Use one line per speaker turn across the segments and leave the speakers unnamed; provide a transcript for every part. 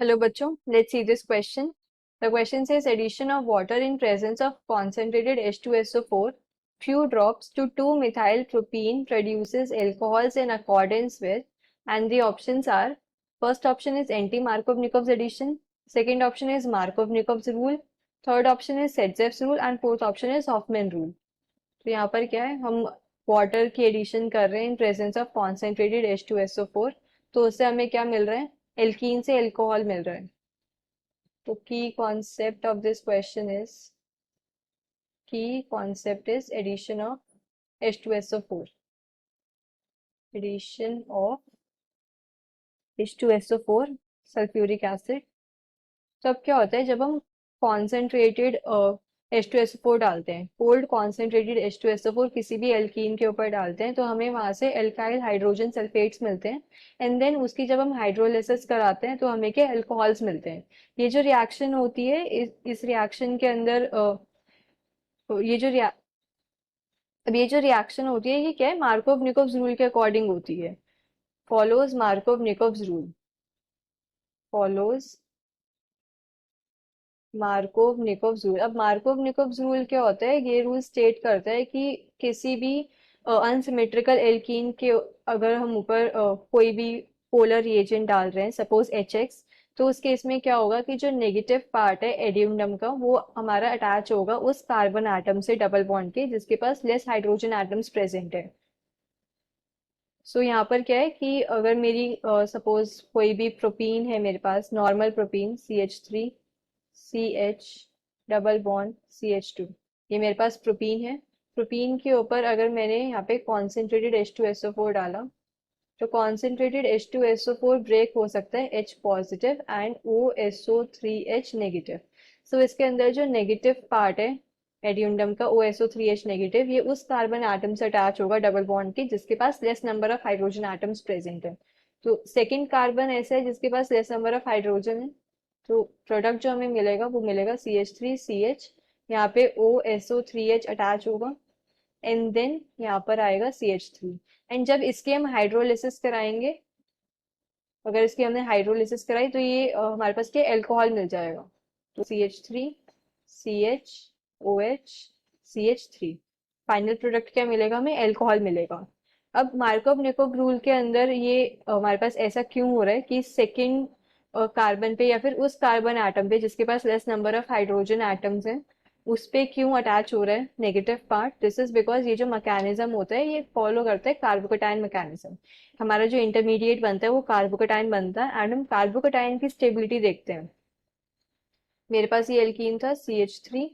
Hello बच्चों, let's see this question. The question says addition of water in presence of concentrated H2SO4 few drops to 2-methyl propene produces alcohols in accordance with, and the options are, first option is anti-Markov-Nikov's addition, second option is Markov-Nikov's rule, third option is Setzeff's rule and fourth option is Hoffman rule. तो यहाँ पर क्या है, हम water की addition कर रहे हैं in presence of concentrated H2SO4, तो उससे हमें क्या मिल रहा है, एल्कीन से एल्कोहल मिल रहा है. तो key concept is addition of H2SO4. Addition of H2SO4 sulphuric acid. तो अब क्या होता है, जब हम कॉन्सेंट्रेटेड H2SO4 डालते हैं, कोल्ड कॉन्सेंट्रेटेड H2SO4 किसी भी एल्कीन के ऊपर डालते हैं, तो हमें वहां से एल्काइल हाइड्रोजन सल्फेट्स मिलते हैं. एंड देन उसकी जब हम हाइड्रोलिसिस कराते हैं तो हमें क्या एल्कोहल्स मिलते हैं. ये जो रिएक्शन होती है, इस रिएक्शन के अंदर ये जो रिया अब ये जो रिएक्शन होती है, ये क्या है, मार्कोव निकोव्स रूल के अकॉर्डिंग होती है. Follows Markovnikov's rule. Follows Markovnikov's rule. अब मार्कोव निकोव्स रूल क्या होता है, ये रूल स्टेट करता है कि किसी भी अनसिमेट्रिकल एल्कीन के अगर हम ऊपर कोई भी पोलर रिएजेंट डाल रहे हैं, सपोज HX, तो उस केस में क्या होगा कि जो नेगेटिव पार्ट है एडियमडम का, वो हमारा अटैच होगा उस कार्बन एटम से डबल बॉन्ड के जिसके पास लेस हाइड्रोजन एटम्स प्रेजेंट है. सो यहाँ पर क्या है कि अगर मेरी सपोज कोई भी प्रोपीन है मेरे पास, normal propene CH3 CH double bond CH2, ये मेरे पास प्रोपीन है. प्रोपीन के ऊपर अगर मैंने यहाँ पे कॉन्सेंट्रेटेड H2SO4 डाला, तो कॉन्सेंट्रेटेड H2SO4 ब्रेक हो सकता है H positive and OSO3H negative. So इसके अंदर जो नेगेटिव पार्ट है एडियमडम का, OSO3H नेगेटिव, ये उस कार्बन एटम से अटैच होगा डबल बॉन्ड के जिसके पास less number of hydrogen atoms present है. तो सेकेंड कार्बन ऐसा है जिसके पास लेस नंबर ऑफ हाइड्रोजन है, तो प्रोडक्ट जो हमें मिलेगा वो मिलेगा CH3CH. यहाँ पे OSO3H अटैच होगा एंड देन यहाँ पर आएगा CH3. एंड जब इसकी हम हाइड्रोलिसिस कराएंगे, अगर इसकी हमने हाइड्रोलिसिस कराई तो ये हमारे पास क्या एल्कोहल मिल जाएगा. तो CH3 CH OH CH3, final product क्या मिलेगा हमें, एल्कोहल मिलेगा. अब मार्कोव निकोव रूल के अंदर ये हमारे पास ऐसा क्यों हो रहा है कि सेकंड कार्बन पे या फिर उस कार्बन एटम पे जिसके पास less number of hydrogen atoms हैं, उस पे क्यों अटैच हो रहा है negative part. This is because ये जो मैकेनिज्म होता है ये फॉलो करता है कार्बोकेटाइन मैकेनिज्म. हमारा जो इंटरमीडिएट बनता है वो कार्बोकेटाइन बनता है एंड हम कार्बोकेटाइन की स्टेबिलिटी देखते हैं. मेरे पास ये एल्कीन था CH3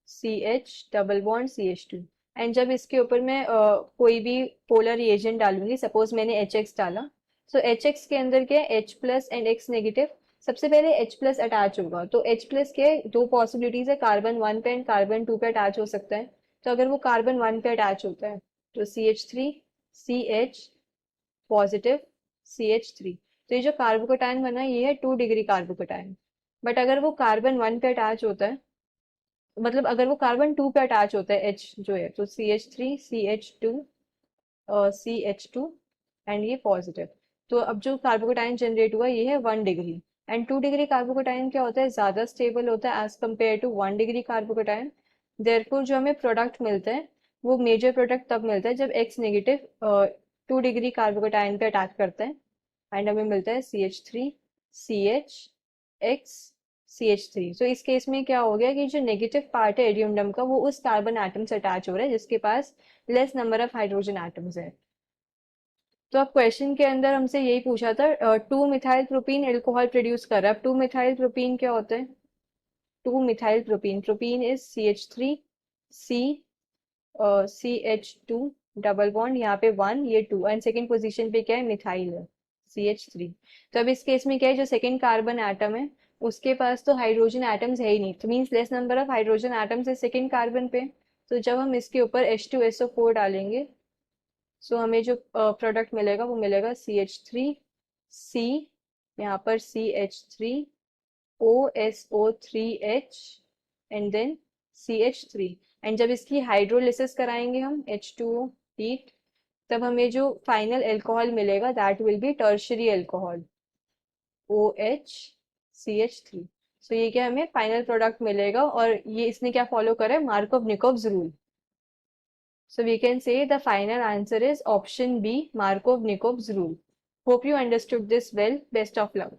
CH double bond CH2, and जब इसके ऊपर मैं कोई भी पोलर रिएजेंट डालूंगी, सपोज मैंने HX डाला, तो HX के अंदर क्या है, H plus and X negative. सबसे पहले H प्लस अटैच होगा, तो H प्लस के दो पॉसिबिलिटीज है, कार्बन 1 पे एंड कार्बन 2 पे अटैच हो सकता है. तो अगर वो कार्बन 1 पे अटैच होता है तो CH3 CH पॉजिटिव CH3, तो ये जो कार्बोकेटाइन बना ये है 2 डिग्री कार्बोकेटाइन. बट अगर वो कार्बन 1 पे अटैच होता है, मतलब अगर वो कार्बन 2 पे अटैच होता है H जो है, तो CH3 CH2 CH2 एंड ये पॉजिटिव. तो अब जो कार्बोकेटाइन जनरेट हुआ ये है 1 डिग्री. एंड 2 डिग्री कार्बोकेटाइन क्या होता है, ज्यादा स्टेबल होता है as compared to 1 degree carbocation. Therefore जो हमें प्रोडक्ट मिलता है वो मेजर प्रोडक्ट तब मिलता है जब X नेगेटिव 2 डिग्री कार्बोकेटाइन पे अटैक करता है एंड हमें मिलता है CH3 CH X CH3. तो इस केस में क्या हो गया कि जो नेगेटिव पार्ट है एडियमडम का वो उस कार्बन एटम से अटैच हो रहा है जिसके पास less number of hydrogen atoms है. तो अब क्वेश्चन के अंदर हमसे यही पूछा था, 2-मिथाइल प्रोपीन एल्कोहल प्रोड्यूस कर रहा है. अब 2-मिथाइल प्रोपीन क्या होता है, two methyl propene, propene is CH3 C CH2 double bond, यहाँ पे 1 ये 2 एंड सेकेंड पोजीशन पे क्या है, मिथाइल है CH3. तो अब इस केस में क्या है, जो सेकेंड कार्बन एटम है उसके पास तो हाइड्रोजन एटम्स है ही नहीं, तो means less number of hydrogen atoms है सेकेंड कार्बन पे. तो जब हम इसके ऊपर H2SO4 डालेंगे, सो हमें जो प्रोडक्ट मिलेगा वो मिलेगा CH3 C, यहाँ पर CH3 OSO3H and then CH3. And जब इसकी हाइड्रोलिसिस कराएंगे हम H2O हीट, तब हमें जो फाइनल एल्कोहल मिलेगा that will be tertiary alcohol OH CH3। सो ये क्या हमें फाइनल प्रोडक्ट मिलेगा, और ये इसने क्या फॉलो करा है, मार्कव निकोव्स rule. So we can say the final answer is option B, Markov-Nikovs rule. Hope you understood this well. Best of luck.